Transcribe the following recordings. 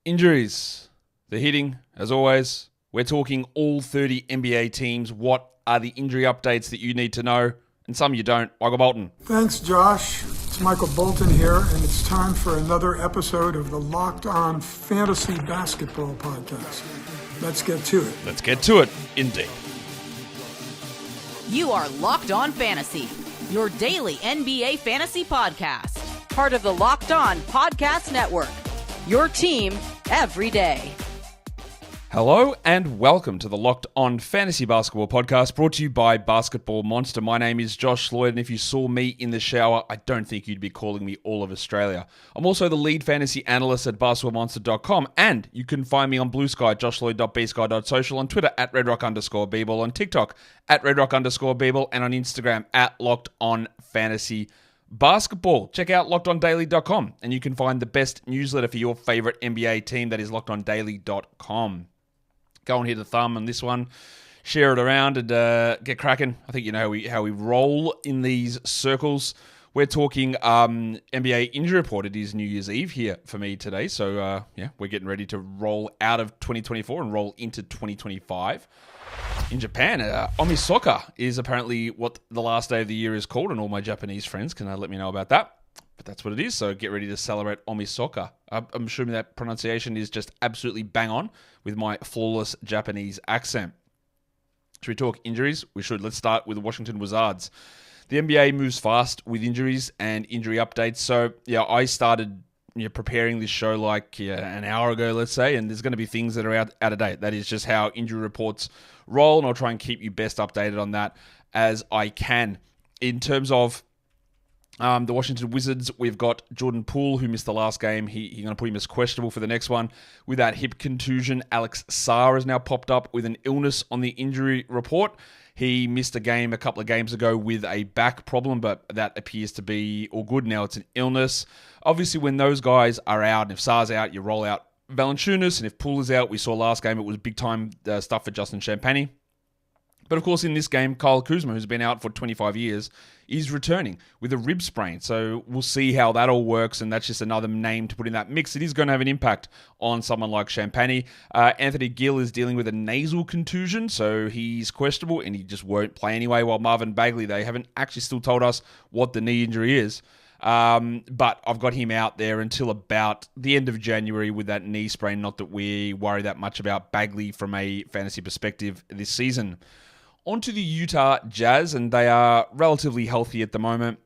Injuries. They're hitting, as always. We're talking all 30 NBA teams. What are the injury updates that you need to know? And some you don't. Michael Bolton. Thanks, Josh. It's Michael Bolton here, and it's time for another episode of the Locked On Fantasy Basketball Podcast. Let's get to it. Let's get to it, indeed. You are Locked On Fantasy, your daily NBA fantasy podcast. Part of the Locked On Podcast Network, your team every day. Hello and welcome to the Locked On Fantasy Basketball Podcast, brought to you by Basketball Monster. My name is Josh Lloyd, and if you saw me in the shower, I don't think you'd be calling me all of Australia. I'm also the lead fantasy analyst at basketballmonster.com, and you can find me on Blue Sky, joshloyd.bsky.social, on Twitter at redrock_bball, on TikTok at redrock_bball, and on Instagram at Locked On Fantasy Basketball. Check out lockedondaily.com, and you can find the best newsletter for your favorite NBA team. That is lockedondaily.com. Go and hit a thumb on this one, share it around, and get cracking. I think you know how we roll in these circles. We're talking NBA injury report. It is New Year's Eve here for me today, so we're getting ready to roll out of 2024 and roll into 2025. In Japan, Omisoka is apparently what the last day of the year is called, and all my Japanese friends can let me know about that. But that's what it is, so get ready to celebrate Omisoka. I'm assuming that pronunciation is just absolutely bang on with my flawless Japanese accent. Should we talk injuries? We should. Let's start with the Washington Wizards. The NBA moves fast with injuries and injury updates. So, I started preparing this show an hour ago, let's say, and there's going to be things that are out of date. That is just how injury reports roll, and I'll try and keep you best updated on that as I can. In terms of the Washington Wizards, we've got Jordan Poole, who missed the last game. He's going to put him as questionable for the next one with that hip contusion. Alex Sarr has now popped up with an illness on the injury report. He missed a game a couple of games ago with a back problem, but that appears to be all good. Now it's an illness. Obviously, when those guys are out, and if Sarr's out, you roll out Valanciunas, and if Poole is out, we saw last game it was big-time stuff for Justin Champagnie. But of course, in this game, Kyle Kuzma, who's been out for 25 years, is returning with a rib sprain. So we'll see how that all works, and that's just another name to put in that mix. It is going to have an impact on someone like Champagnie. Anthony Gill is dealing with a nasal contusion, so he's questionable, and he just won't play anyway, while Marvin Bagley, they haven't actually still told us what the knee injury is. But I've got him out there until about the end of January with that knee sprain. Not that we worry that much about Bagley from a fantasy perspective this season. On to the Utah Jazz, and they are relatively healthy at the moment.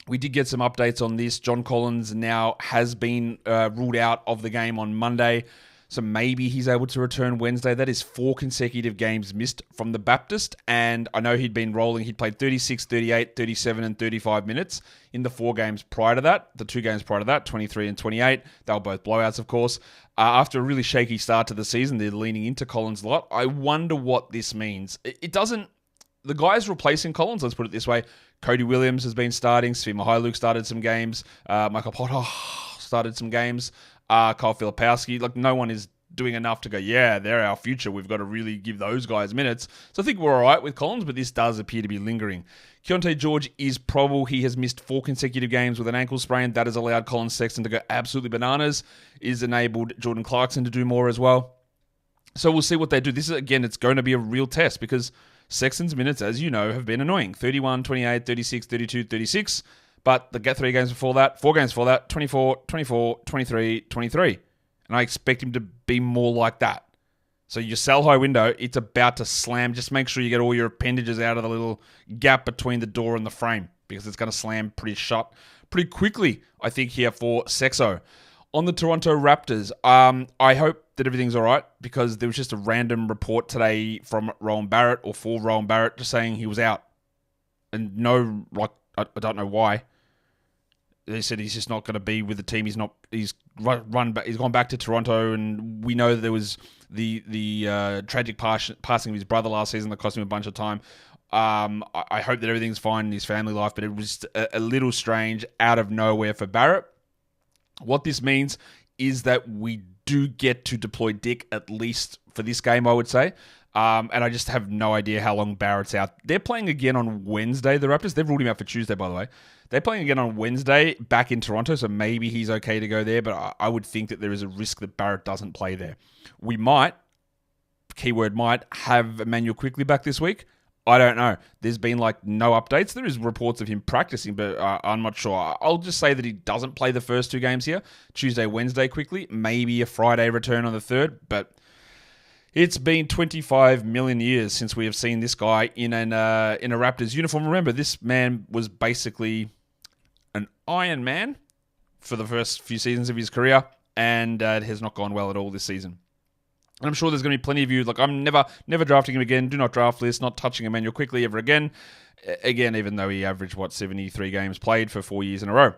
We did get some updates on this. John Collins now has been ruled out of the game on Monday, so maybe he's able to return Wednesday. That is 4 consecutive games missed from the Baptist, and I know he'd been rolling. He'd played 36, 38, 37, and 35 minutes in the 4 games prior to that. The 2 games prior to that, 23 and 28. They were both blowouts, of course. After a really shaky start to the season, they're leaning into Collins a lot. I wonder what this means. It doesn't... The guys replacing Collins, let's put it this way, Cody Williams has been starting, Svi Mykhailiuk started some games, Michael Potter started some games, Kyle Filipowski. No one is doing enough to go, they're our future. We've got to really give those guys minutes. So I think we're all right with Collins, but this does appear to be lingering. Keontae George is probable. He has missed 4 consecutive games with an ankle sprain. That has allowed Colin Sexton to go absolutely bananas. Is enabled Jordan Clarkson to do more as well. So we'll see what they do. This is, again, it's going to be a real test because Sexton's minutes, as you know, have been annoying. 31, 28, 36, 32, 36. But the 3 games before that, 4 games before that, 24, 24, 23, 23. And I expect him to be more like that. So your sell-high window, it's about to slam. Just make sure you get all your appendages out of the little gap between the door and the frame because it's going to slam pretty quickly, I think, here for Sexo. On the Toronto Raptors, I hope that everything's all right because there was just a random report today from Rowan Barrett or for Rowan Barrett just saying he was out. And I don't know why. They said he's just not going to be with the team. He's gone back to Toronto, and we know that there was the tragic passing of his brother last season that cost him a bunch of time. I hope that everything's fine in his family life, but it was a little strange out of nowhere for Barrett. What this means is that we do get to deploy Dick at least for this game, I would say. And I just have no idea how long Barrett's out. They're playing again on Wednesday, the Raptors. They've ruled him out for Tuesday, by the way. They're playing again on Wednesday back in Toronto, so maybe he's okay to go there, but I would think that there is a risk that Barrett doesn't play there. We might, keyword might, have Emmanuel Quickley back this week. I don't know. There's been no updates. There is reports of him practicing, but I'm not sure. I'll just say that he doesn't play the first 2 games here, Tuesday, Wednesday Quickley, maybe a Friday return on the 3rd, but it's been 25 million years since we have seen this guy in a Raptors uniform. Remember, this man was basically an Iron Man for the first few seasons of his career, and it has not gone well at all this season. And I'm sure there's going to be plenty of you, I'm never drafting him again, do not draft this, not touching Emmanuel Quickley ever again. Again, even though he averaged, 73 games played for 4 years in a row.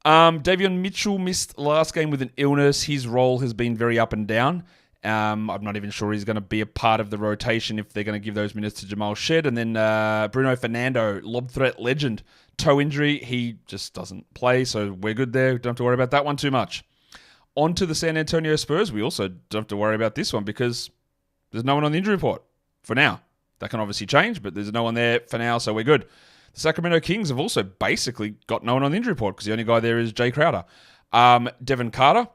Davion Mitchell missed last game with an illness. His role has been very up and down. I'm not even sure he's going to be a part of the rotation if they're going to give those minutes to Jamal Shed. And then Bruno Fernando, lob threat legend, toe injury. He just doesn't play, so we're good there. Don't have to worry about that one too much. On to the San Antonio Spurs. We also don't have to worry about this one because there's no one on the injury report for now. That can obviously change, but there's no one there for now, so we're good. The Sacramento Kings have also basically got no one on the injury report because the only guy there is Jay Crowder. Devin Carter,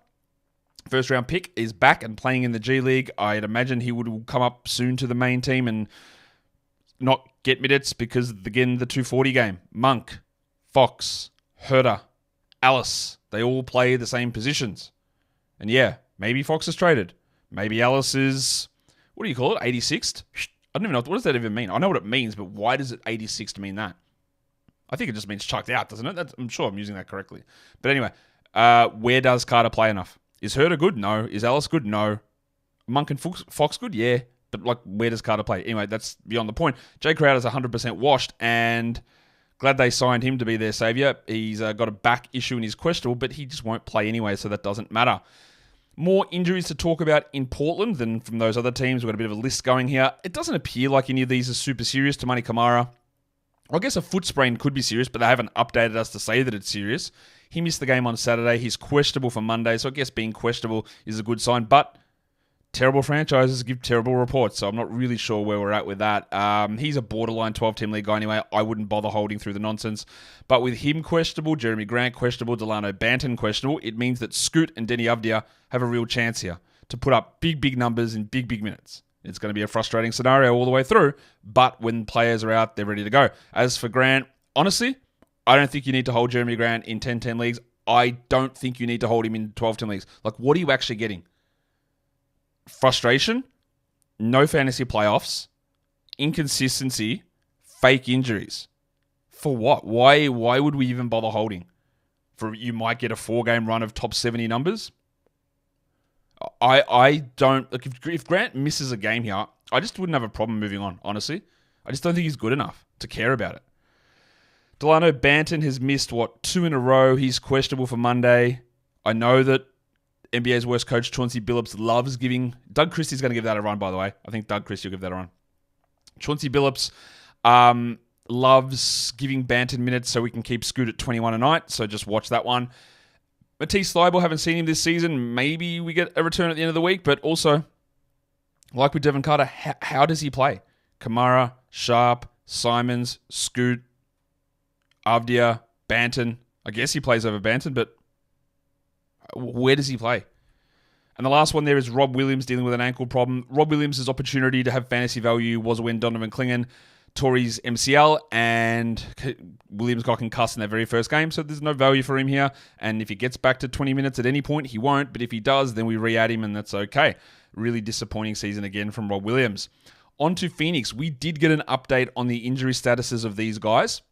first round pick, is back and playing in the G League. I'd imagine he would come up soon to the main team and not get minutes because, again, the 240 game. Monk, Fox, Herter, Alice, they all play the same positions. And yeah, maybe Fox is traded. Maybe Alice is, what do you call it, 86th? I don't even know, what does that even mean? I know what it means, but why does it 86th mean that? I think it just means chucked out, doesn't it? I'm sure I'm using that correctly. But anyway, where does Carter play enough? Is Herter good? No. Is Alice good? No. Monk and Fox good? Yeah. But where does Carter play? Anyway, that's beyond the point. Jay Crowder's 100% washed, and glad they signed him to be their savior. He's got a back issue and he's questionable, but he just won't play anyway, so that doesn't matter. More injuries to talk about in Portland than from those other teams. We've got a bit of a list going here. It doesn't appear like any of these are super serious. Toumani Camara, I guess a foot sprain could be serious, but they haven't updated us to say that it's serious. He missed the game on Saturday. He's questionable for Monday, so I guess being questionable is a good sign. But terrible franchises give terrible reports, so I'm not really sure where we're at with that. He's a borderline 12-team league guy anyway. I wouldn't bother holding through the nonsense. But with him questionable, Jeremy Grant questionable, Delano Banton questionable, it means that Scoot and Denny Avdia have a real chance here to put up big numbers in big minutes. It's going to be a frustrating scenario all the way through, but when players are out, they're ready to go. As for Grant, honestly, I don't think you need to hold Jeremy Grant in 10-10 leagues. I don't think you need to hold him in 12-10 leagues. What are you actually getting? Frustration, no fantasy playoffs, inconsistency, fake injuries. For what? Why would we even bother holding? You might get a 4-game run of top 70 numbers. I don't... If Grant misses a game here, I just wouldn't have a problem moving on, honestly. I just don't think he's good enough to care about it. Delano Banton has missed, 2 in a row. He's questionable for Monday. I know that NBA's worst coach, Chauncey Billups, loves giving... Doug Christie's going to give that a run, by the way. I think Doug Christie will give that a run. Chauncey Billups loves giving Banton minutes so we can keep Scoot at 21 a night, so just watch that one. Matisse Thybulle, haven't seen him this season. Maybe we get a return at the end of the week, but also, like with Devin Carter, how does he play? Kamara, Sharp, Simons, Scoot, Avdia, Banton. I guess he plays over Banton, but where does he play? And the last one there is Rob Williams dealing with an ankle problem. Rob Williams' opportunity to have fantasy value was when Donovan Clingan tore his MCL and Williams got concussed in their very first game, so there's no value for him here. And if he gets back to 20 minutes at any point, he won't. But if he does, then we re-add him, and that's okay. Really disappointing season again from Rob Williams. On to Phoenix. We did get an update on the injury statuses of these guys,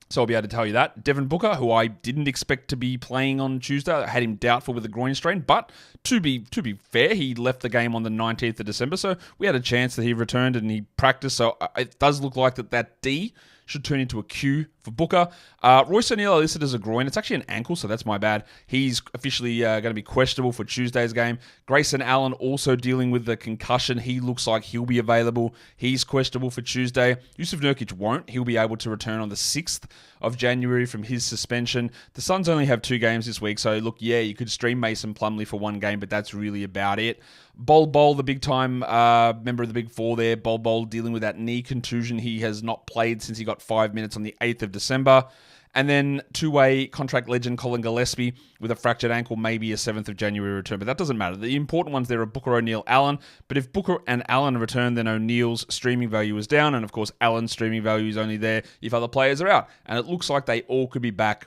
so I'll be able to tell you that. Devin Booker, who I didn't expect to be playing on Tuesday, I had him doubtful with a groin strain, but to be fair, he left the game on the 19th of December, so we had a chance that he returned and he practiced, so it does look like that D should turn into a Q for Booker. Royce O'Neal listed as a groin. It's actually an ankle, so that's my bad. He's officially going to be questionable for Tuesday's game. Grayson Allen also dealing with the concussion. He looks like he'll be available. He's questionable for Tuesday. Yusuf Nurkic won't. He'll be able to return on the 6th of January from his suspension. The Suns only have 2 games this week, so look, yeah, you could stream Mason Plumlee for 1 game, but that's really about it. Bol, the big-time member of the Big Four there, Bol dealing with that knee contusion. He has not played since he got 5 minutes on the 8th of December. And then two-way contract legend Colin Gillespie with a fractured ankle, maybe a 7th of January return, but that doesn't matter. The important ones there are Booker, O'Neal, Allen, but if Booker and Allen return, then O'Neal's streaming value is down, and of course Allen's streaming value is only there if other players are out. And it looks like they all could be back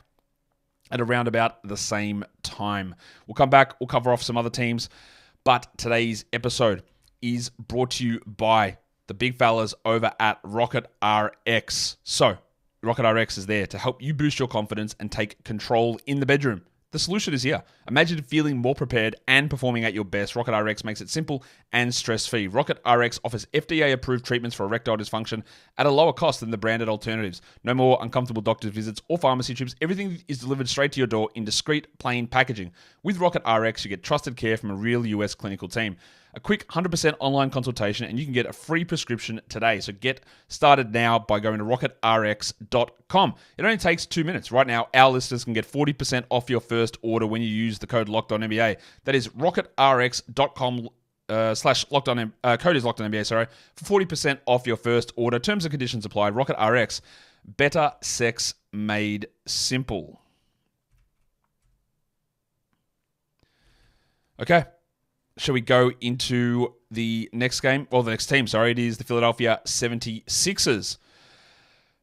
at around about the same time. We'll come back, we'll cover off some other teams. But today's episode is brought to you by the big fellas over at Rocket RX. So, Rocket RX is there to help you boost your confidence and take control in the bedroom. The solution is here. Imagine feeling more prepared and performing at your best. Rocket RX makes it simple and stress-free. Rocket RX offers FDA-approved treatments for erectile dysfunction at a lower cost than the branded alternatives. No more uncomfortable doctor's visits or pharmacy trips. Everything is delivered straight to your door in discreet, plain packaging. With Rocket RX, you get trusted care from a real US clinical team. A quick 100% online consultation, and you can get a free prescription today. So get started now by going to rocketrx.com. It only takes 2 minutes. Right now, our listeners can get 40% off your first order when you use the code LOCKEDONNBA. That is rocketrx.com code is LOCKEDONNBA, for 40% off your first order. Terms and conditions apply. Rocket RX, better sex made simple. Okay. Shall we go into the next game? Well, the next team, it is the Philadelphia 76ers.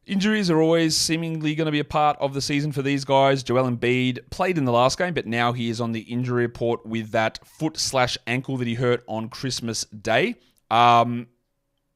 Injuries are always seemingly going to be a part of the season for these guys. Joel Embiid played in the last game, but now he is on the injury report with that foot/ankle that he hurt on Christmas Day.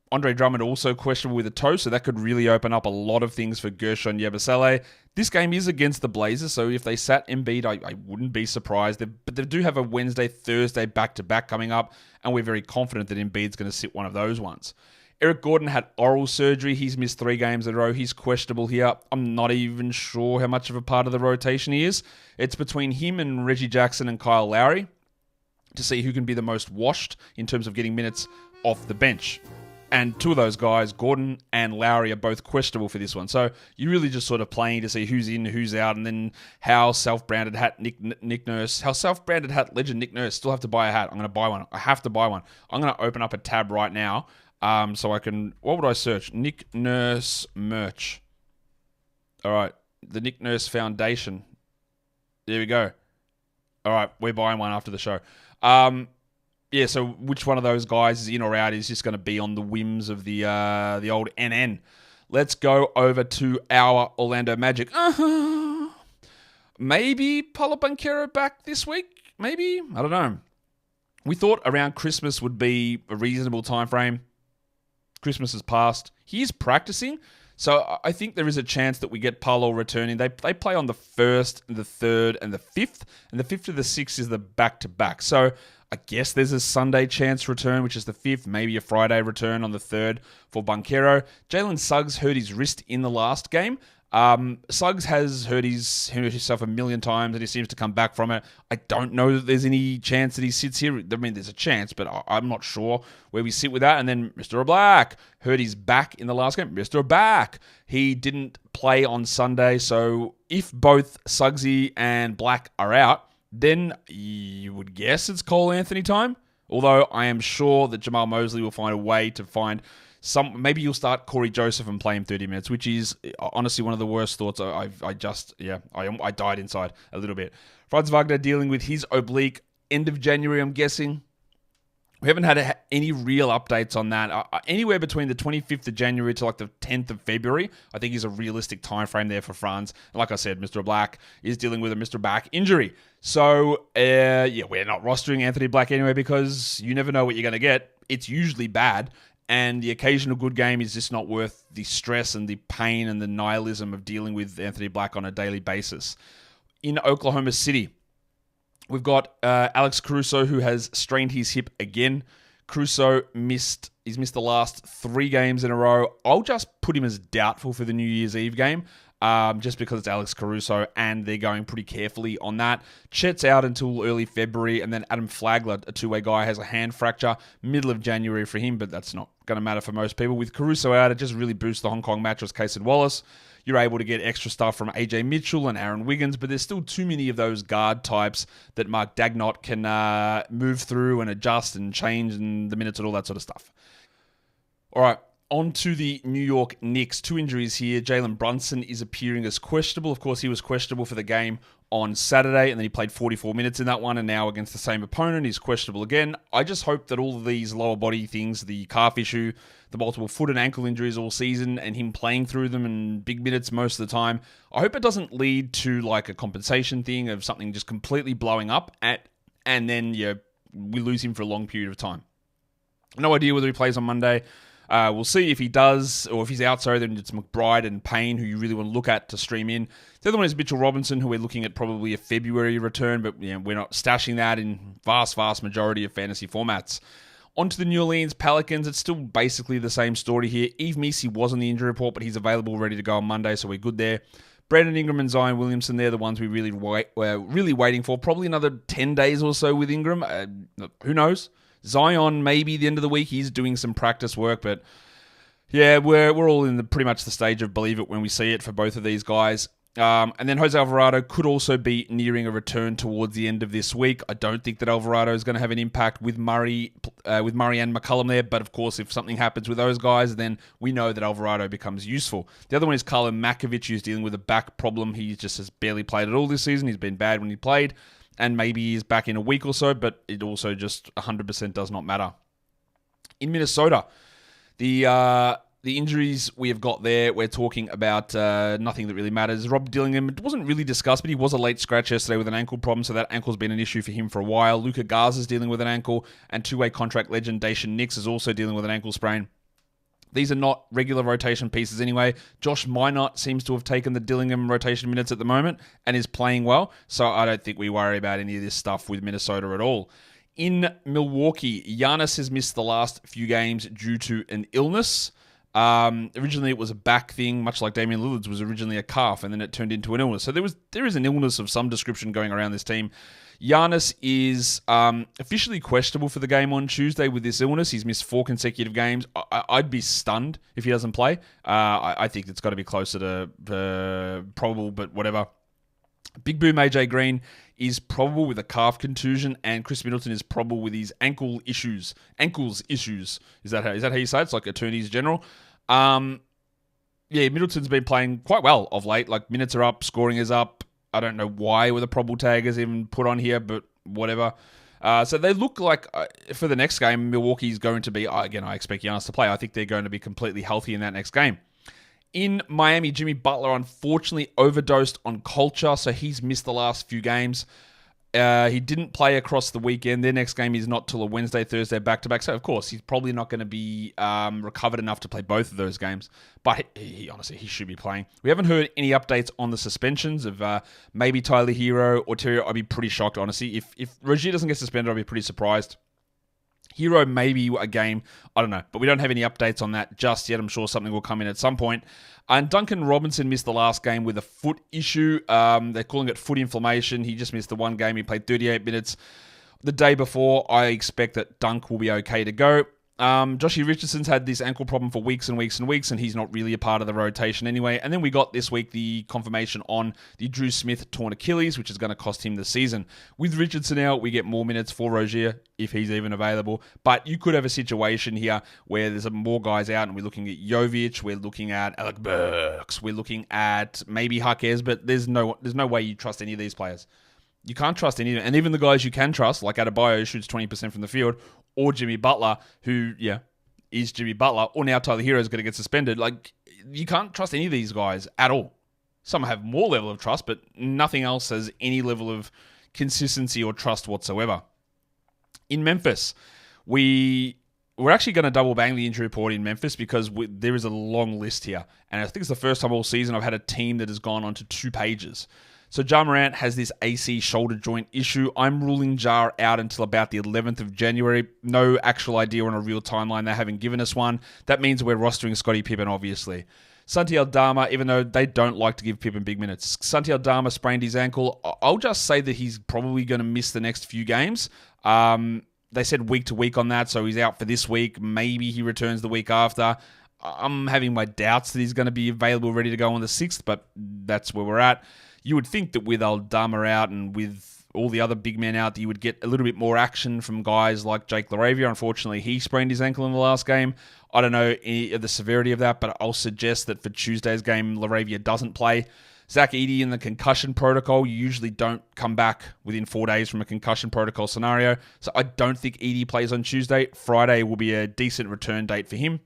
Andre Drummond also questionable with a toe, so that could really open up a lot of things for Gershon Yabusele. This game is against the Blazers, so if they sat Embiid, I wouldn't be surprised. But they do have a Wednesday, Thursday back-to-back coming up, and we're very confident that Embiid's going to sit one of those ones. Eric Gordon had oral surgery. He's missed 3 games in a row. He's questionable here. I'm not even sure how much of a part of the rotation he is. It's between him and Reggie Jackson and Kyle Lowry to see who can be the most washed in terms of getting minutes off the bench. And 2 of those guys, Gordon and Lowry, are both questionable for this one. So you're really just sort of playing to see who's in, who's out, and then how self-branded hat Nick Nurse, how self-branded hat legend Nick Nurse still have to buy a hat. I'm going to buy one. I have to buy one. I'm going to open up a tab right now so I can, what would I search? Nick Nurse merch. All right. The Nick Nurse Foundation. There we go. All right. We're buying one after the show. Yeah, so which one of those guys is in or out is just going to be on the whims of the old NN. Let's go over to our Orlando Magic. Maybe Paolo Banchero back this week? Maybe? I don't know. We thought around Christmas would be a reasonable time frame. Christmas has passed. He is practicing, so I think there is a chance that we get Paolo returning. They play on the 1st, the 3rd, and the 5th, and the 5th to the 6th is the back-to-back. So I guess there's a Sunday chance return, which is the 5th, maybe a Friday return on the 3rd for Banchero. Jalen Suggs hurt his wrist in the last game. Suggs has hurt himself a million times, and he seems to come back from it. I don't know that there's any chance that he sits here. I mean, there's a chance, but I'm not sure where we sit with that. And then Mr. Black hurt his back in the last game. Mr. Back, he didn't play on Sunday, so if both Suggsy and Black are out, then you would guess it's Cole Anthony time. Although I am sure that Jamal Mosley will find a way to find maybe you'll start Corey Joseph and play him 30 minutes, which is honestly one of the worst thoughts. I died inside a little bit. Franz Wagner dealing with his oblique end of January, I'm guessing. We haven't had any real updates on that. Anywhere between the 25th of January to like the 10th of February, I think is a realistic time frame there for Franz. And like I said, Mr. Black is dealing with a Mr. Back injury. So, we're not rostering Anthony Black anyway because you never know what you're going to get. It's usually bad. And the occasional good game is just not worth the stress and the pain and the nihilism of dealing with Anthony Black on a daily basis. In Oklahoma City, we've got Alex Caruso, who has strained his hip again. Caruso he's missed the last 3 games in a row. I'll just put him as doubtful for the New Year's Eve game. Just because it's Alex Caruso and they're going pretty carefully on that. Chet's out until early February, and then Adam Flagler, a two-way guy, has a hand fracture middle of January for him, but that's not going to matter for most people. With Caruso out, it just really boosts the Hong Kong matchups. Casey Wallace, you're able to get extra stuff from AJ Mitchell and Aaron Wiggins, but there's still too many of those guard types that Mark Dagnott can move through and adjust and change in the minutes and all that sort of stuff. All right. On to the New York Knicks. 2 injuries here. Jalen Brunson is appearing as questionable. Of course, he was questionable for the game on Saturday, and then he played 44 minutes in that one, and now against the same opponent, he's questionable again. I just hope that all of these lower body things, the calf issue, the multiple foot and ankle injuries all season, and him playing through them in big minutes most of the time, I hope it doesn't lead to like a compensation thing of something just completely blowing up, and then we lose him for a long period of time. No idea whether he plays on Monday. We'll see if he does, or if he's out, then it's McBride and Payne, who you really want to look at to stream in. The other one is Mitchell Robinson, who we're looking at probably a February return, but we're not stashing that in vast majority of fantasy formats. On to the New Orleans Pelicans. It's still basically the same story here. Yves Missi was on the injury report, but he's available, ready to go on Monday, so we're good there. Brandon Ingram and Zion Williamson, they're the ones we're really waiting for. Probably another 10 days or so with Ingram. Who knows? Zion, maybe the end of the week, he's doing some practice work, but yeah, we're all in pretty much the stage of believe it when we see it for both of these guys. And then Jose Alvarado could also be nearing a return towards the end of this week. I don't think that Alvarado is going to have an impact with Murray and McCollum there, but of course, if something happens with those guys, then we know that Alvarado becomes useful. The other one is Karlo Makovic, who's dealing with a back problem. He just has barely played at all this season. He's been bad when he played. And maybe he's back in a week or so, but it also just 100% does not matter. In Minnesota, the injuries we have got there, we're talking about nothing that really matters. Rob Dillingham, it wasn't really discussed, but he was a late scratch yesterday with an ankle problem, so that ankle's been an issue for him for a while. Luka Garza's dealing with an ankle, and two-way contract legend Daishen Nix is also dealing with an ankle sprain. These are not regular rotation pieces anyway. Josh Minott seems to have taken the Dillingham rotation minutes at the moment and is playing well, so I don't think we worry about any of this stuff with Minnesota at all. In Milwaukee, Giannis has missed the last few games due to an illness. Originally it was a back thing, much like Damian Lillard's was originally a calf, and then it turned into an illness. So there is an illness of some description going around this team. Giannis is officially questionable for the game on Tuesday with this illness. He's missed 4 consecutive games. I'd be stunned if he doesn't play. I think it's got to be closer to probable, but whatever. Big Boom AJ Green is probable with a calf contusion, and Chris Middleton is probable with his ankles issues. Is that how you say it? It's like attorneys general. Middleton's been playing quite well of late. Like, minutes are up, scoring is up. I don't know why with a probable tag is even put on here, but whatever. So they look like for the next game, Milwaukee's going to be, again, I expect Giannis to play. I think they're going to be completely healthy in that next game. In Miami, Jimmy Butler unfortunately overdosed on culture, so he's missed the last few games. He didn't play across the weekend. Their next game is not till a Wednesday, Thursday back-to-back. So, of course, he's probably not going to be recovered enough to play both of those games. But he honestly should be playing. We haven't heard any updates on the suspensions of maybe Tyler Hero or Terry. I'd be pretty shocked, honestly. If Rozier doesn't get suspended, I'd be pretty surprised. Hero maybe a game, I don't know. But we don't have any updates on that just yet. I'm sure something will come in at some point. And Duncan Robinson missed the last game with a foot issue. They're calling it foot inflammation. He just missed the one game. He played 38 minutes the day before. I expect that Dunk will be okay to go. Joshy Richardson's had this ankle problem for weeks and weeks and weeks, and he's not really a part of the rotation anyway. And then we got this week the confirmation on the Drew Smith torn Achilles, which is going to cost him the season. With Richardson out, we get more minutes for Rozier, if he's even available. But you could have a situation here where there's more guys out, and we're looking at Jovic, we're looking at Alec Burks, we're looking at maybe Jaquez, but there's no way you trust any of these players. You can't trust any of them. And even the guys you can trust, like Adebayo, who shoots 20% from the field, or Jimmy Butler, who, is Jimmy Butler, or now Tyler Hero is going to get suspended. Like, you can't trust any of these guys at all. Some have more level of trust, but nothing else has any level of consistency or trust whatsoever. In Memphis, we're actually going to double bang the injury report in Memphis because there is a long list here. And I think it's the first time all season I've had a team that has gone on to 2 pages. So Ja Morant has this AC shoulder joint issue. I'm ruling Ja out until about the 11th of January. No actual idea on a real timeline. They haven't given us one. That means we're rostering Scottie Pippen, obviously. Santi Aldama, even though they don't like to give Pippen big minutes. Santi Aldama sprained his ankle. I'll just say that he's probably going to miss the next few games. They said week to week on that, so he's out for this week. Maybe he returns the week after. I'm having my doubts that he's going to be available, ready to go on the 6th, but that's where we're at. You would think that with Aldama out and with all the other big men out, that you would get a little bit more action from guys like Jake LaRavia. Unfortunately, he sprained his ankle in the last game. I don't know the severity of that, but I'll suggest that for Tuesday's game, LaRavia doesn't play. Zach Edey in the concussion protocol, you usually don't come back within 4 days from a concussion protocol scenario. So I don't think Edey plays on Tuesday. Friday will be a decent return date for him.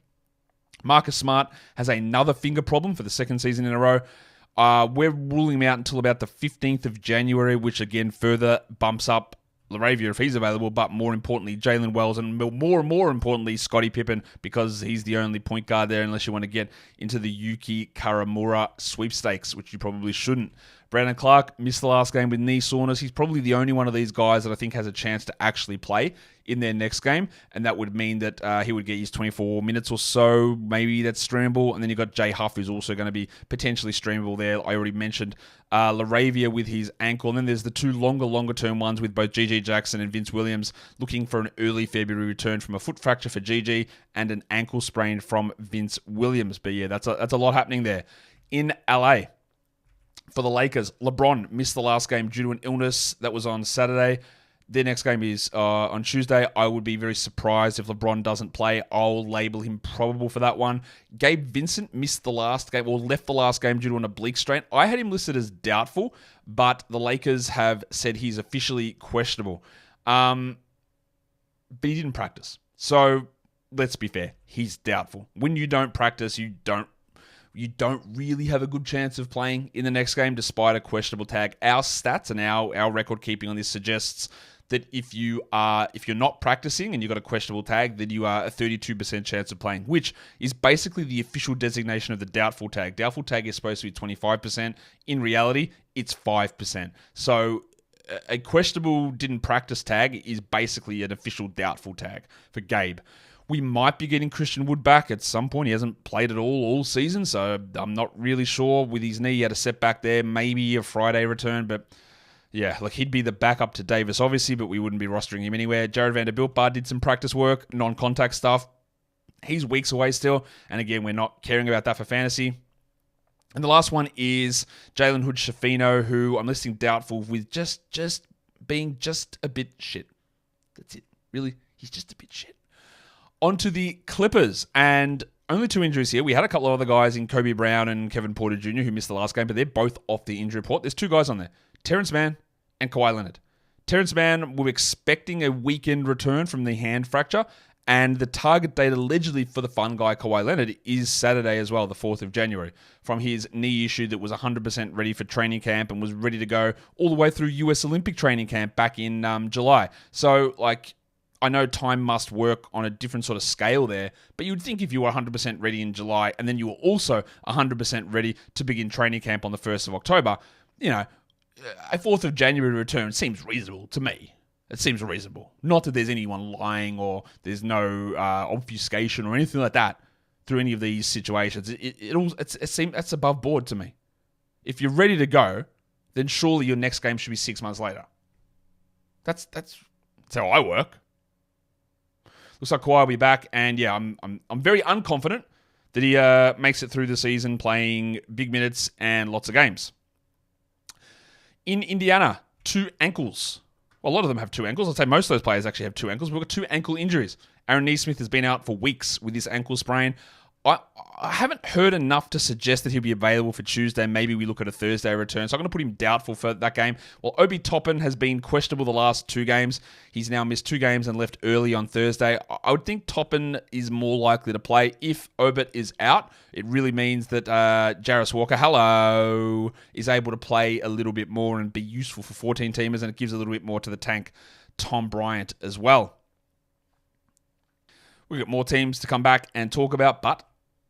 Marcus Smart has another finger problem for the second season in a row. We're ruling him out until about the 15th of January, which again further bumps up LaRavia if he's available, but more importantly, Jalen Wells, and more importantly, Scottie Pippen, because he's the only point guard there unless you want to get into the Yuki Karamura sweepstakes, which you probably shouldn't. Brandon Clark missed the last game with knee soreness. He's probably the only one of these guys that I think has a chance to actually play in their next game, and that would mean that he would get his 24 minutes or so. Maybe that's streamable. And then you've got Jay Huff, who's also going to be potentially streamable there. I already mentioned LaRavia with his ankle. And then there's the two longer-term ones with both GG Jackson and Vince Williams, looking for an early February return from a foot fracture for GG and an ankle sprain from Vince Williams. But yeah, that's a lot happening there. In LA, for the Lakers, LeBron missed the last game due to an illness that was on Saturday. Their next game is on Tuesday. I would be very surprised if LeBron doesn't play. I'll label him probable for that one. Gabe Vincent missed the last game, or left the last game due to an oblique strain. I had him listed as doubtful, but the Lakers have said he's officially questionable. But he didn't practice. So let's be fair. He's doubtful. When you don't practice, you don't really have a good chance of playing in the next game despite a questionable tag. Our stats and our record keeping on this suggests that if you're not practicing and you've got a questionable tag, then you are a 32% chance of playing, which is basically the official designation of the doubtful tag. Doubtful tag is supposed to be 25%. In reality, it's 5%. So a questionable didn't practice tag is basically an official doubtful tag for Gabe. We might be getting Christian Wood back at some point. He hasn't played at all season, so I'm not really sure. With his knee, he had a setback there. Maybe a Friday return, but yeah, like he'd be the backup to Davis, obviously, but we wouldn't be rostering him anywhere. Jared Vanderbilt did some practice work, non-contact stuff. He's weeks away still, and again, we're not caring about that for fantasy. And the last one is Jalen Hood-Schifino, who I'm listing doubtful with just being just a bit shit. That's it. Really, he's just a bit shit. On to the Clippers, and only two injuries here. We had a couple of other guys in Kobe Brown and Kevin Porter Jr. who missed the last game, but they're both off the injury report. There's two guys on there, Terrence Mann and Kawhi Leonard. Terrence Mann, we're expecting a weekend return from the hand fracture, and the target date allegedly for the fun guy Kawhi Leonard is Saturday as well, the 4th of January, from his knee issue that was 100% ready for training camp and was ready to go all the way through US Olympic training camp back in July. So, I know time must work on a different sort of scale there, but you would think if you were 100% ready in July and then you were also 100% ready to begin training camp on the 1st of October, a 4th of January return seems reasonable to me. It seems reasonable. Not that there's anyone lying or there's no obfuscation or anything like that through any of these situations. It seems that's above board to me. If you're ready to go, then surely your next game should be 6 months later. That's how I work. Looks like Kawhi will be back, and yeah, I'm very unconfident that he makes it through the season playing big minutes and lots of games. In Indiana, 2 ankles. Well, a lot of them have 2 ankles. I'd say most of those players actually have 2 ankles. We've got 2 ankle injuries. Aaron Nesmith has been out for weeks with this ankle sprain. I haven't heard enough to suggest that he'll be available for Tuesday. Maybe we look at a Thursday return. So I'm going to put him doubtful for that game. Well, Obi Toppin has been questionable the last 2 games. He's now missed 2 games and left early on Thursday. I would think Toppin is more likely to play. If Obit is out, it really means that Jarris Walker, is able to play a little bit more and be useful for 14-teamers, and it gives a little bit more to the tank, Tom Bryant, as well. We've got more teams to come back and talk about, but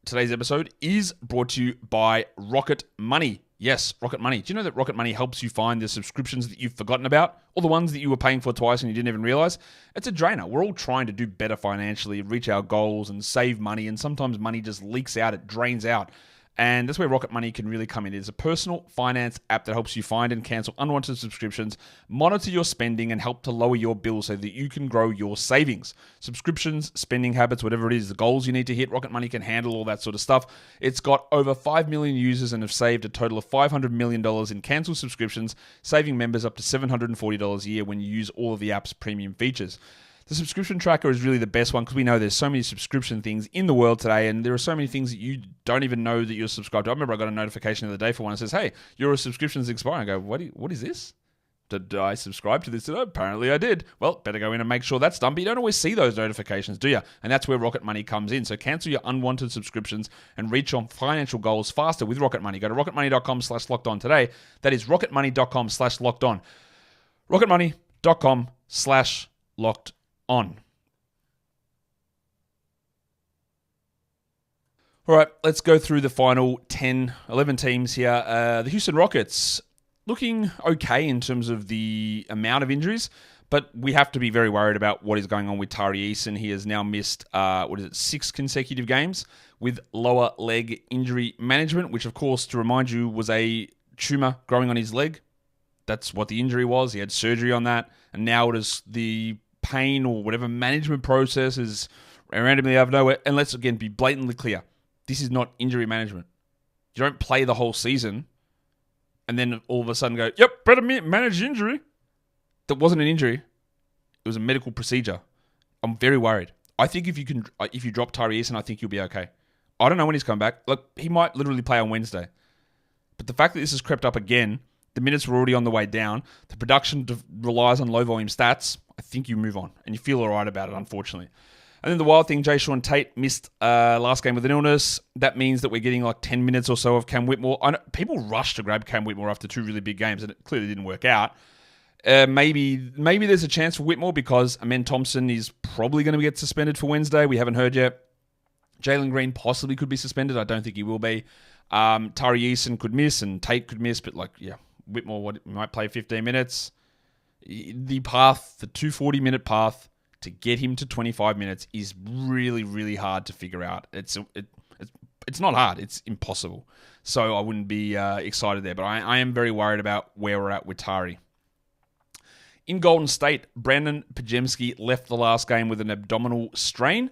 today's episode is brought to you by Rocket Money. Yes, Rocket Money. Do you know that Rocket Money helps you find the subscriptions that you've forgotten about, or the ones that you were paying for twice and you didn't even realize? It's a drainer. We're all trying to do better financially, reach our goals, and save money, and sometimes money just leaks out, it drains out. And that's where Rocket Money can really come in. It's a personal finance app that helps you find and cancel unwanted subscriptions, monitor your spending, and help to lower your bills so that you can grow your savings. Subscriptions, spending habits, whatever it is, the goals you need to hit, Rocket Money can handle all that sort of stuff. It's got over 5 million users and have saved a total of $500 million in cancelled subscriptions, saving members up to $740 a year when you use all of the app's premium features. The subscription tracker is really the best one because we know there's so many subscription things in the world today, and there are so many things that you don't even know that you're subscribed to. I remember I got a notification the other day for one that says, hey, your subscription's expiring. I go, what is this? Did I subscribe to this? Oh, apparently I did. Well, better go in and make sure that's done. But you don't always see those notifications, do you? And that's where Rocket Money comes in. So cancel your unwanted subscriptions and reach your financial goals faster with Rocket Money. Go to rocketmoney.com/lockedon today. That is rocketmoney.com/lockedon. rocketmoney.com/lockedon. All right, let's go through the final 11 teams here. The Houston Rockets looking okay in terms of the amount of injuries, but we have to be very worried about what is going on with Tari Eason. He has now missed, 6 consecutive games with lower leg injury management, which, of course, to remind you, was a tumor growing on his leg. That's what the injury was. He had surgery on that, and now it is the pain or whatever management process is randomly out of nowhere. And let's again be blatantly clear. This is not injury management. You don't play the whole season and then all of a sudden go, yep, better manage injury. That wasn't an injury. It was a medical procedure. I'm very worried. I think if you drop Tari Eason, I think you'll be okay. I don't know when he's coming back. Look, he might literally play on Wednesday. But the fact that this has crept up again, the minutes were already on the way down, the production relies on low volume stats, I think you move on, and you feel all right about it, unfortunately. And then the wild thing, Jayshawn Tate missed last game with an illness. That means that we're getting like 10 minutes or so of Cam Whitmore. I know people rushed to grab Cam Whitmore after 2 really big games, and it clearly didn't work out. Maybe there's a chance for Whitmore because Amen Thompson is probably going to get suspended for Wednesday. We haven't heard yet. Jalen Green possibly could be suspended. I don't think he will be. Tari Eason could miss, and Tate could miss, but Whitmore might play 15 minutes. The 240-minute path to get him to 25 minutes is really, really hard to figure out. It's not hard. It's impossible. So I wouldn't be excited there. But I am very worried about where we're at with Tari. In Golden State, Brandin Podziemski left the last game with an abdominal strain.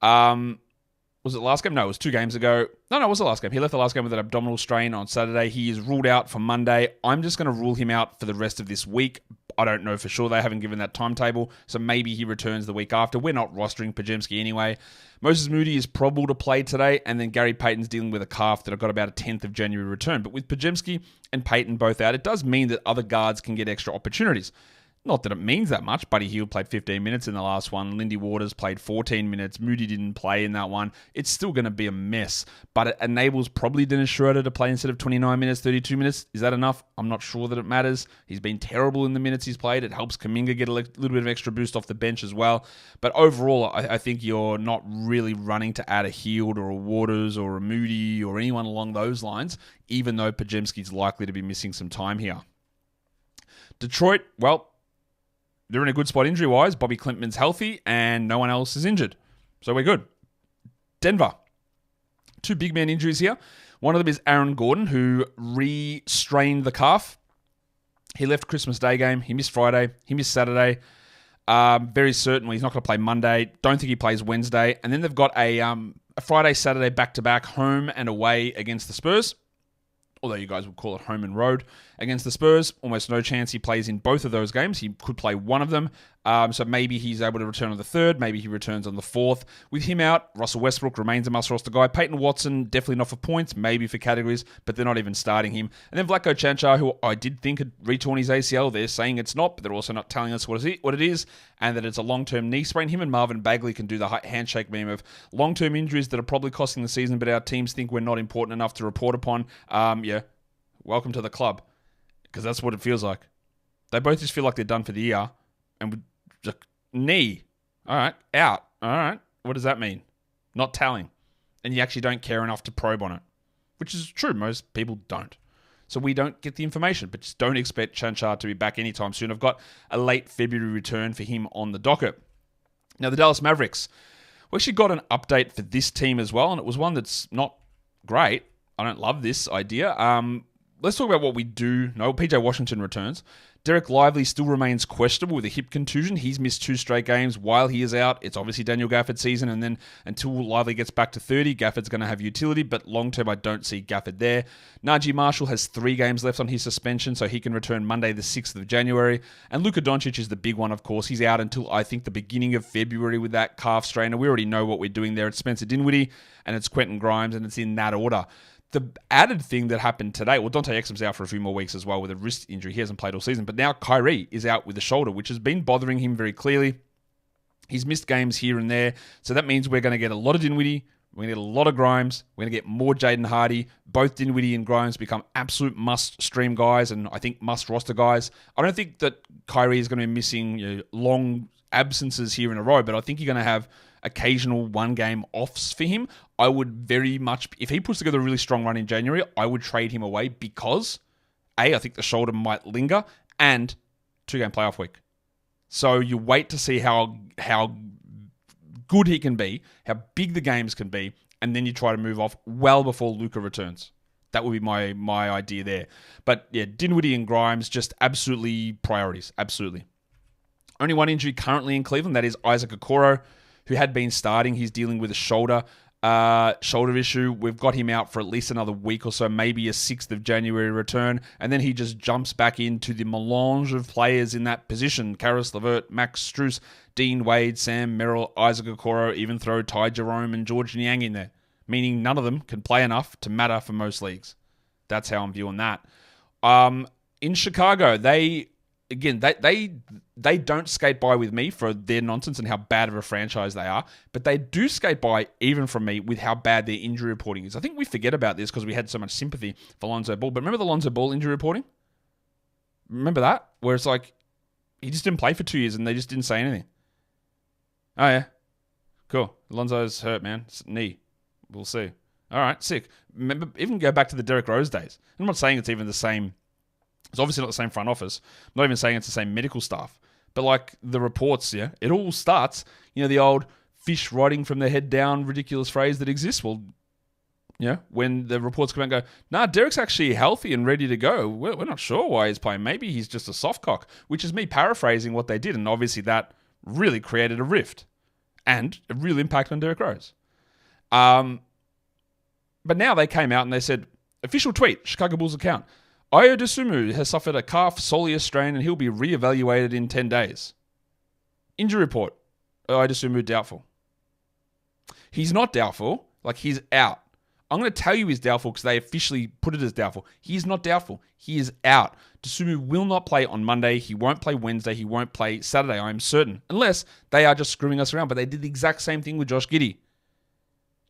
Was it last game? No, it was 2 games ago. No, it was the last game. He left the last game with an abdominal strain on Saturday. He is ruled out for Monday. I'm just going to rule him out for the rest of this week. I don't know for sure. They haven't given that timetable, so maybe he returns the week after. We're not rostering Podziemski anyway. Moses Moody is probable to play today, and then Gary Payton's dealing with a calf that I've got about a 10th of January return. But with Podziemski and Payton both out, it does mean that other guards can get extra opportunities. Not that it means that much. Buddy Hield played 15 minutes in the last one. Lindy Waters played 14 minutes. Moody didn't play in that one. It's still going to be a mess. But it enables probably Dennis Schroeder to play instead of 29 minutes, 32 minutes. Is that enough? I'm not sure that it matters. He's been terrible in the minutes he's played. It helps Kuminga get a little bit of extra boost off the bench as well. But overall, I think you're not really running to add a Hield or a Waters or a Moody or anyone along those lines, even though Podziemski's likely to be missing some time here. Detroit, well, they're in a good spot injury-wise. Bobby Klinkman's healthy, and no one else is injured. So we're good. Denver. 2 big man injuries here. One of them is Aaron Gordon, who re-strained the calf. He left Christmas Day game. He missed Friday. He missed Saturday. Very certainly he's not going to play Monday. Don't think he plays Wednesday. And then they've got a Friday, Saturday back-to-back home and away against the Spurs. Although you guys would call it home and road against the Spurs. Almost no chance he plays in both of those games. He could play one of them. So maybe he's able to return on the 3rd. Maybe he returns on the 4th. With him out, Russell Westbrook remains a must-roster guy. Peyton Watson, definitely not for points, maybe for categories, but they're not even starting him. And then Vlatko Čančar, who I did think had retorn his ACL. They're saying it's not, but they're also not telling us what it is, and that it's a long-term knee sprain. Him and Marvin Bagley can do the handshake meme of long-term injuries that are probably costing the season, but our teams think we're not important enough to report upon. Welcome to the club, because that's what it feels like. They both just feel like they're done for the year, and just knee, all right, out, all right. What does that mean? Not telling, and you actually don't care enough to probe on it, which is true. Most people don't. So we don't get the information, but just don't expect Chanchar to be back anytime soon. I've got a late February return for him on the docket. Now, the Dallas Mavericks, we actually got an update for this team as well, and it was one that's not great. I don't love this idea. Let's talk about what we do know. PJ Washington returns. Derek Lively still remains questionable with a hip contusion. He's missed 2 straight games while he is out. It's obviously Daniel Gafford's season, and then until Lively gets back to 30, Gafford's going to have utility, but long-term, I don't see Gafford there. Najee Marshall has 3 games left on his suspension, so he can return Monday the 6th of January. And Luka Doncic is the big one, of course. He's out until, I think, the beginning of February with that calf strain, and we already know what we're doing there. It's Spencer Dinwiddie, and it's Quentin Grimes, and it's in that order. The added thing that happened today, well, Dante Exum's out for a few more weeks as well with a wrist injury. He hasn't played all season, but now Kyrie is out with the shoulder, which has been bothering him very clearly. He's missed games here and there, so that means we're going to get a lot of Dinwiddie, we're going to get a lot of Grimes, we're going to get more Jaden Hardy. Both Dinwiddie and Grimes become absolute must-stream guys, and I think must-roster guys. I don't think that Kyrie is going to be missing long absences here in a row, but I think you're going to have occasional one-game offs for him. I would very much, if he puts together a really strong run in January, I would trade him away because, A, I think the shoulder might linger, and 2-game playoff week. So you wait to see how good he can be, how big the games can be, and then you try to move off well before Luka returns. That would be my idea there. But yeah, Dinwiddie and Grimes, just absolutely priorities. Absolutely. Only one injury currently in Cleveland, that is Isaac Okoro, who had been starting. He's dealing with a shoulder issue. We've got him out for at least another week or so, maybe a 6th of January return, and then he just jumps back into the melange of players in that position. Karis LeVert, Max Strus, Dean Wade, Sam Merrill, Isaac Okoro, even throw Ty Jerome and George Niang in there, meaning none of them can play enough to matter for most leagues. That's how I'm viewing that. In Chicago, they don't skate by with me for their nonsense and how bad of a franchise they are, but they do skate by even from me with how bad their injury reporting is. I think we forget about this because we had so much sympathy for Lonzo Ball, but remember the Lonzo Ball injury reporting? Remember that? Where it's like, he just didn't play for 2 years and they just didn't say anything. Oh yeah, cool. Lonzo's hurt, man. Knee. We'll see. All right, sick. Remember, even go back to the Derrick Rose days. I'm not saying it's even the same. It's obviously not the same front office. I'm not even saying it's the same medical staff. But like the reports, yeah, it all starts, the old fish rotting from the head down ridiculous phrase that exists. Well, when the reports come out and go, nah, Derek's actually healthy and ready to go. We're not sure why he's playing. Maybe he's just a soft cock, which is me paraphrasing what they did. And obviously that really created a rift and a real impact on Derrick Rose. But now they came out and they said, official tweet, Chicago Bulls account, Ayo Dosunmu has suffered a calf soleus strain and he'll be reevaluated in 10 days. Injury report, Ayo Dosunmu doubtful. He's not doubtful, like he's out. I'm going to tell you he's doubtful because they officially put it as doubtful. He's not doubtful. He is out. Dosunmu will not play on Monday. He won't play Wednesday. He won't play Saturday, I'm certain. Unless they are just screwing us around. But they did the exact same thing with Josh Giddey.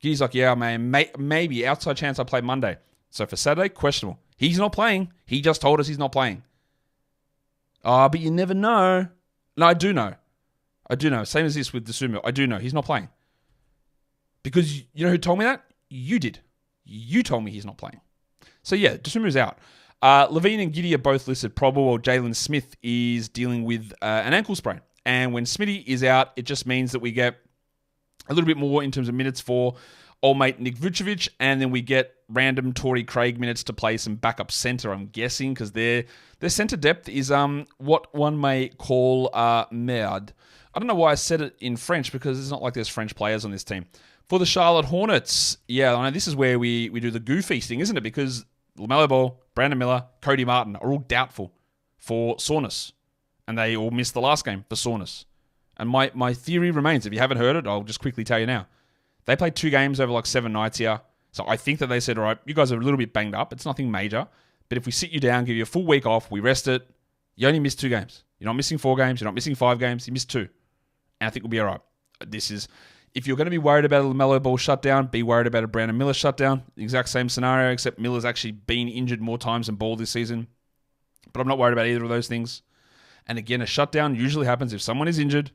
Giddey's like, yeah, man, maybe outside chance I play Monday. So for Saturday, questionable. He's not playing. He just told us he's not playing. But you never know. No, I do know. Same as this with Dosunmu. I do know. He's not playing. Because you know who told me that? You did. You told me he's not playing. So yeah, Dosunmu's out. Levine and Giddey are both listed probable, while Jalen Smith is dealing with an ankle sprain. And when Smitty is out, it just means that we get a little bit more in terms of minutes for old mate Nick Vucevic, and then we get random Torrey Craig minutes to play some backup center, I'm guessing, because their center depth is what one may call merde. I don't know why I said it in French, because it's not like there's French players on this team. For the Charlotte Hornets, yeah, I know this is where we do the goo feasting, isn't it? Because LaMelo Ball, Brandon Miller, Cody Martin are all doubtful for soreness, and they all missed the last game for soreness. And my theory remains, if you haven't heard it, I'll just quickly tell you now. They played 2 games over like 7 nights here. So I think that they said, all right, you guys are a little bit banged up. It's nothing major. But if we sit you down, give you a full week off, we rest it, you only missed 2 games. You're not missing 4 games. You're not missing 5 games. You missed 2. And I think we'll be all right. If you're going to be worried about a LaMelo Ball shutdown, be worried about a Brandon Miller shutdown. The exact same scenario, except Miller's actually been injured more times than Ball this season. But I'm not worried about either of those things. And again, a shutdown usually happens if someone is injured,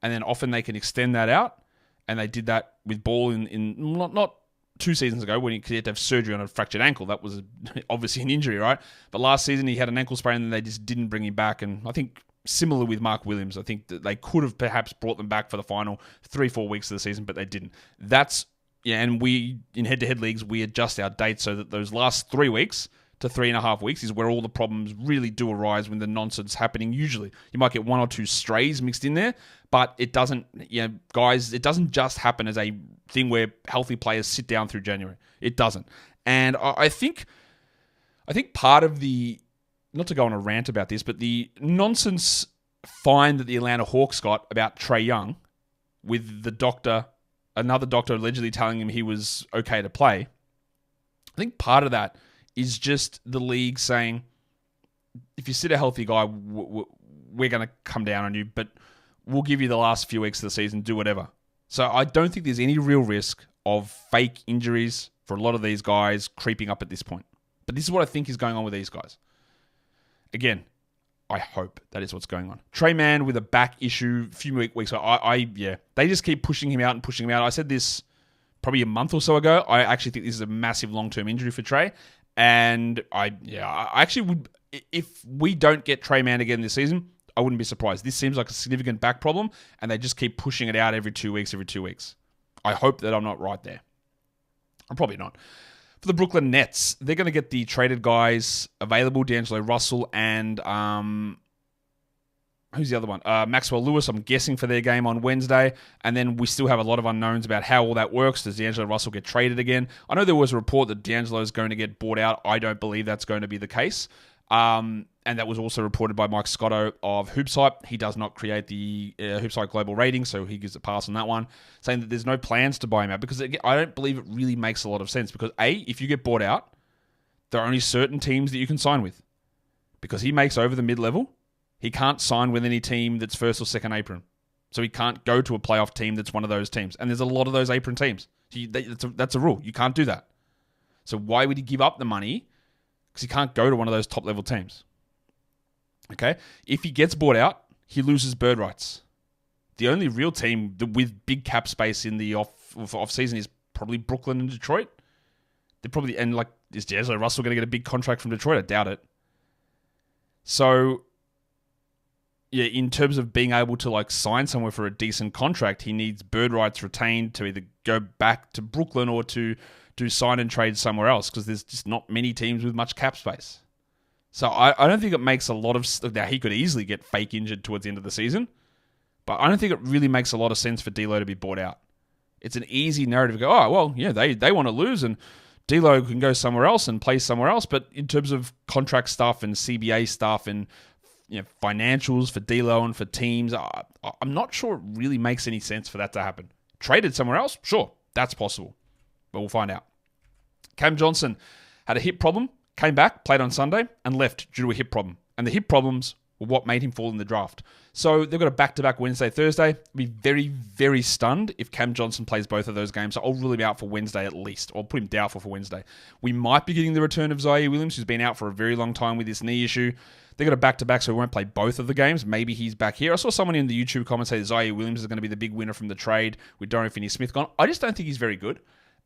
and then often they can extend that out. And they did that with Ball in not 2 seasons ago when he had to have surgery on a fractured ankle. That was obviously an injury, right? But last season he had an ankle sprain and they just didn't bring him back. And I think similar with Mark Williams, I think that they could have perhaps brought them back for the final 3-4 weeks of the season, but they didn't. And we, in head-to-head leagues, we adjust our dates so that those last 3 weeks to 3.5 weeks is where all the problems really do arise when the nonsense happening. Usually, you might get 1 or 2 strays mixed in there, but it doesn't, guys, it doesn't just happen as a thing where healthy players sit down through January. It doesn't. And I think part of the, not to go on a rant about this, but the nonsense fine that the Atlanta Hawks got about Trae Young with another doctor allegedly telling him he was okay to play. I think part of that is just the league saying, if you sit a healthy guy, we're going to come down on you, but we'll give you the last few weeks of the season, do whatever. So I don't think there's any real risk of fake injuries for a lot of these guys creeping up at this point. But this is what I think is going on with these guys. Again, I hope that is what's going on. Trey Mann with a back issue a few weeks ago. They just keep pushing him out and pushing him out. I said this probably a month or so ago. I actually think this is a massive long-term injury for Trey. And I actually would, if we don't get Trey Mann again this season, I wouldn't be surprised. This seems like a significant back problem, and they just keep pushing it out every 2 weeks. I hope that I'm not right there. I'm probably not. For the Brooklyn Nets, they're going to get the traded guys available, D'Angelo Russell and who's the other one? Maxwell Lewis, I'm guessing, for their game on Wednesday. And then we still have a lot of unknowns about how all that works. Does D'Angelo Russell get traded again? I know there was a report that D'Angelo is going to get bought out. I don't believe that's going to be the case. And that was also reported by Mike Scotto of HoopsHype. He does not create the HoopsHype global rating, so he gives a pass on that one, saying that there's no plans to buy him out, because I don't believe it really makes a lot of sense, because A, if you get bought out, there are only certain teams that you can sign with. Because he makes over the mid-level, he can't sign with any team that's first or second apron. So he can't go to a playoff team that's one of those teams. And there's a lot of those apron teams. That's a rule. You can't do that. So why would he give up the money? Because he can't go to one of those top-level teams. Okay? If he gets bought out, he loses bird rights. The only real team with big cap space in the off-season is probably Brooklyn and Detroit. They're probably, and like, is D'Angelo Russell going to get a big contract from Detroit? I doubt it. So, yeah, in terms of being able to like sign somewhere for a decent contract, he needs bird rights retained to either go back to Brooklyn or to do sign and trade somewhere else, because there's just not many teams with much cap space. So I don't think it makes a lot of... Now, he could easily get fake injured towards the end of the season, but I don't think it really makes a lot of sense for D'Lo to be bought out. It's an easy narrative to go, oh, well, yeah, they want to lose, and D'Lo can go somewhere else and play somewhere else, but in terms of contract stuff and CBA stuff and financials for D'Lo and for teams, I'm not sure it really makes any sense for that to happen. Traded somewhere else? Sure, that's possible, but we'll find out. Cam Johnson had a hip problem, came back, played on Sunday, and left due to a hip problem. And the hip problems were what made him fall in the draft. So they've got a back-to-back Wednesday, Thursday. I'll be very, very stunned if Cam Johnson plays both of those games. So I'll rule him out for Wednesday at least, or put him doubtful for Wednesday. We might be getting the return of Zaire Williams, who's been out for a very long time with this knee issue. They've got a back-to-back, so we won't play both of the games. Maybe he's back here. I saw someone in the YouTube comments say Zaire Williams is going to be the big winner from the trade with Dorian Finney-Smith gone. I just don't think he's very good.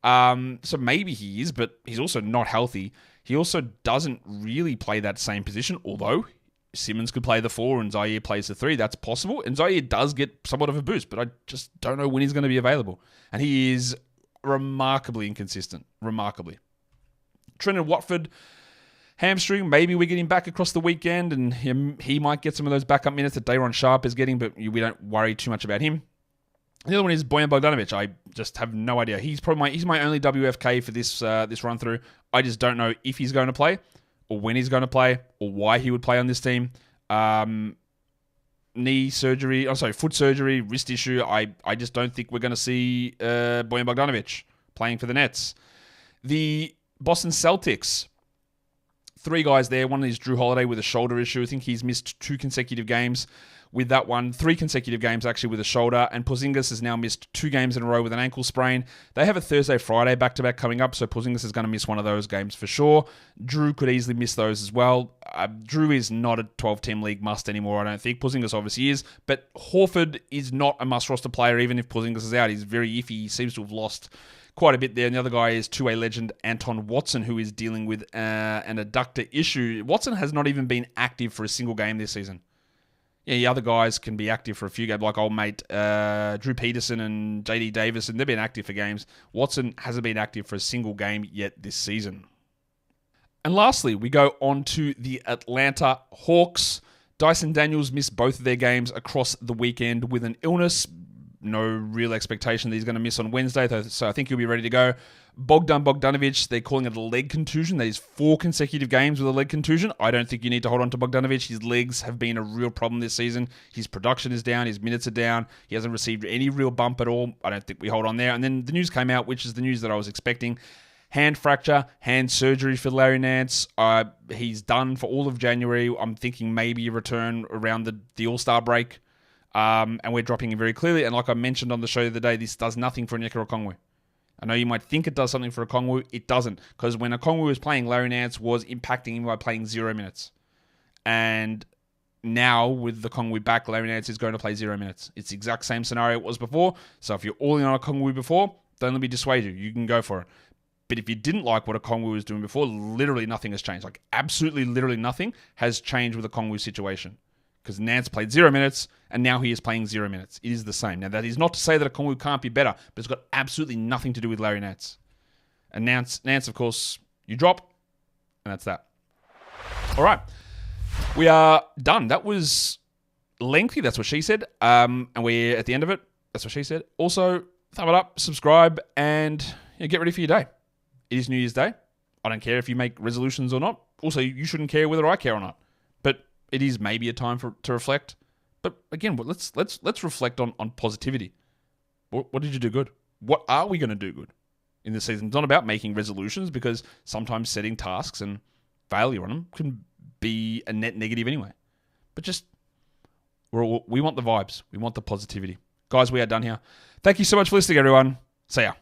So maybe he is, but he's also not healthy. He also doesn't really play that same position, although Simmons could play the 4 and Zaire plays the 3. That's possible. And Zaire does get somewhat of a boost, but I just don't know when he's going to be available. And he is remarkably inconsistent. Remarkably. Trendon Watford, hamstring. Maybe we get him back across the weekend, and he might get some of those backup minutes that Day'Ron Sharpe is getting, but we don't worry too much about him. The other one is Bojan Bogdanovic. I just have no idea. He's my only WFK for this run through. I just don't know if he's going to play, or when he's going to play, or why he would play on this team. Foot surgery, wrist issue. I just don't think we're going to see Bojan Bogdanovic playing for the Nets. The Boston Celtics, 3 guys there. One is Drew Holiday with a shoulder issue. I think he's missed 2 consecutive games with that one. 3 consecutive games actually with a shoulder. And Porzingis has now missed 2 games in a row with an ankle sprain. They have a Thursday-Friday back-to-back coming up, so Porzingis is going to miss one of those games for sure. Drew could easily miss those as well. Drew is not a 12-team league must anymore, I don't think. Porzingis obviously is, but Horford is not a must-roster player even if Porzingis is out. He's very iffy. He seems to have lost quite a bit there. And the other guy is two-way legend Anton Watson, who is dealing with an adductor issue. Watson has not even been active for a single game this season. Yeah, the other guys can be active for a few games, like old mate Drew Peterson and JD Davis, and they've been active for games. Watson hasn't been active for a single game yet this season. And lastly, we go on to the Atlanta Hawks. Dyson Daniels missed both of their games across the weekend with an illness. No real expectation that he's going to miss on Wednesday, so I think he'll be ready to go. Bogdan Bogdanovic, they're calling it a leg contusion. That is 4 consecutive games with a leg contusion. I don't think you need to hold on to Bogdanovic. His legs have been a real problem this season. His production is down. His minutes are down. He hasn't received any real bump at all. I don't think we hold on there. And then the news came out, which is the news that I was expecting. Hand fracture, hand surgery for Larry Nance. He's done for all of January. I'm thinking maybe a return around the All-Star break. And we're dropping him very clearly. And like I mentioned on the show the other day, this does nothing for Onyeka Okongwu. I know you might think it does something for Okongwu. It doesn't. Because when Okongwu was playing, Larry Nance was impacting him by playing 0 minutes. And now with the Okongwu back, Larry Nance is going to play 0 minutes. It's the exact same scenario it was before. So if you're all in on Okongwu before, don't let me dissuade you. You can go for it. But if you didn't like what Okongwu was doing before, literally nothing has changed. Like absolutely literally nothing has changed with the Okongwu situation. Because Nance played 0 minutes, and now he is playing 0 minutes. It is the same. Now, that is not to say that Okongwu can't be better, but it's got absolutely nothing to do with Larry Nance. And Nance, of course, you drop, and that's that. All right. We are done. That was lengthy. That's what she said. And we're at the end of it. That's what she said. Also, thumb it up, subscribe, and get ready for your day. It is New Year's Day. I don't care if you make resolutions or not. Also, you shouldn't care whether I care or not. But it is maybe a time to reflect. But again, let's reflect on positivity. What did you do good? What are we going to do good in this season? It's not about making resolutions, because sometimes setting tasks and failure on them can be a net negative anyway. But just, we want the vibes. We want the positivity. Guys, we are done here. Thank you so much for listening, everyone. See ya.